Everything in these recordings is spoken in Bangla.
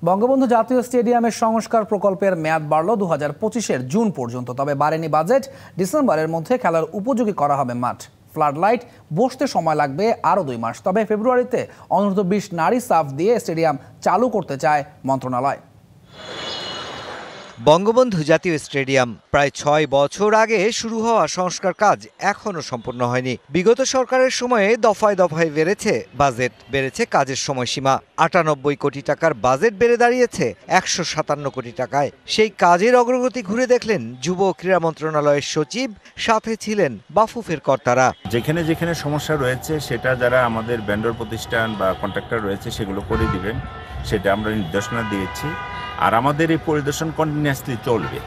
বঙ্গবন্ধু জাতীয় স্টেডিয়ামের সংস্কার প্রকল্পের মেয়াদ বাড়ল 2025-এর জুন পর্যন্ত। তবে বাড়েনি বাজেট। ডিসেম্বরের মধ্যে খেলার উপযোগী করা হবে মাঠ। ফ্লাড লাইট বসতে সময় লাগবে আরও 2 মাস। তবে ফেব্রুয়ারিতে অনূর্ধ্ব 20 নারী সাফ দিয়ে স্টেডিয়াম চালু করতে চায় মন্ত্রণালয়। বঙ্গবন্ধু জাতীয় স্টেডিয়াম প্রায় 6 বছর আগে শুরু হওয়া সংস্কার কাজ এখনো সম্পূর্ণ হয়নি। বিগত সরকারের সময়ে দফায় দফায় বেড়েছে বাজেট, বেড়েছে কাজের সময়সীমা। 98 কোটি টাকার বাজেট বেড়ে দাঁড়িয়েছে 157 কোটি টাকায়। সেই কাজের অগ্রগতি ঘুরে দেখলেন যুব ও ক্রীড়া মন্ত্রণালয়ের সচিব, সাথে ছিলেন বাফুফের কর্তারা। যেখানে যেখানে সমস্যা রয়েছে সেটা যারা আমাদের ভেন্ডর প্রতিষ্ঠান বা কন্ট্রাক্টর রয়েছে সেগুলো করে দিবেন, সেটা আমরা নির্দেশনা দিয়েছি। আর আমাদের এই পরিদর্শন কন্টিনিউয়াসলি চলবে।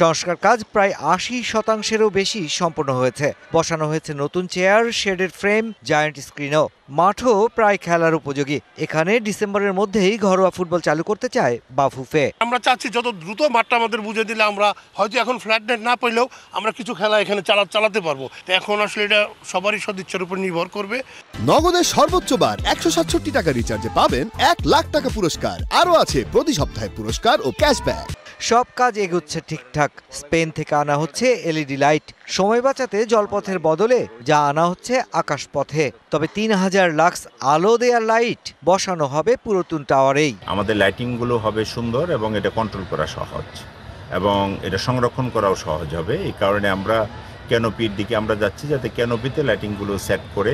সংস্কার কাজ প্রায় 80%-এরও বেশি সম্পন্ন হয়েছে। বসানো হয়েছে নতুন চেয়ার, শেডেড ফ্রেম, জায়ান্ট স্ক্রিনও। মাঠও প্রায় খেলার উপযোগী। এখানে ডিসেম্বরের মধ্যেই ঘরোয়া ফুটবল চালু করতে চায় বাফুফে। আমরা চাচ্ছি যত দ্রুত মাঠটা আমাদের বুঝে দিলে আমরা হয়তো এখন ফ্ল্যাট নেট না পেলেও আমরা কিছু খেলা এখানে চালাতে পারবো। তো এখন আসলে এটা সবারই সদিচ্ছার উপর নির্ভর করবে। নগদের সর্বোচ্চ বার 167 টাকা রিচার্জে পাবেন 1 লাখ টাকা পুরস্কার। আরও আছে প্রতি সপ্তাহে পুরস্কার ও ক্যাশব্যাক। সব কাজ এগোচ্ছে ঠিকঠাক। স্পেন থেকে আনা হচ্ছে এলইডি লাইট। সময় বাঁচাতে জলপথের বদলে যা আনা হচ্ছে আকাশপথে। তবে 3000 লাক্স আলো দেয়ার লাইট বসানো হবে পুরাতন টাওয়ারেই। আমাদের লাইটিংগুলো হবে সুন্দর এবং এটা কন্ট্রোল করা সহজ এবং এটা সংরক্ষণ করাও সহজ হবে। এই কারণে আমরা ক্যানোপির দিকে আমরা যাচ্ছি, যাতে ক্যানোপিতে লাইটিংগুলো সেট করে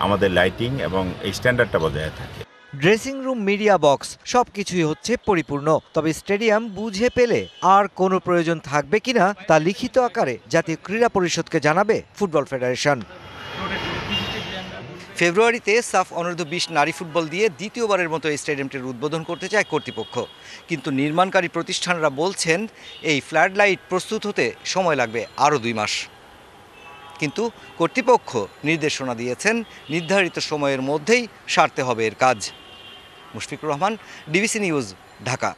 আমাদের লাইটিং এবং এই স্ট্যান্ডার্ডটা বজায় থাকে। ড্রেসিং রুম, মিডিয়া বক্স সবকিছুই হচ্ছে পরিপূর্ণ। তবে স্টেডিয়াম বুঝে পেলে আর কোনো প্রয়োজন থাকবে কিনা তা লিখিত আকারে জাতীয় ক্রীড়া পরিষদকে জানাবে ফুটবল ফেডারেশন। ফেব্রুয়ারিতে সাফ অনূর্ধ্ব 20 নারী ফুটবল দিয়ে দ্বিতীয়বারের মতো এই স্টেডিয়ামটির উদ্বোধন করতে চায় কর্তৃপক্ষ। কিন্তু নির্মাণকারী প্রতিষ্ঠানরা বলছেন এই ফ্লাড লাইট প্রস্তুত হতে সময় লাগবে আরও 2 মাস। কিন্তু কর্তৃপক্ষ নির্দেশনা দিয়েছেন নির্ধারিত সময়ের মধ্যেই সারতে হবে এর কাজ। Mushfiqur Rahman, DBC news, Dhaka.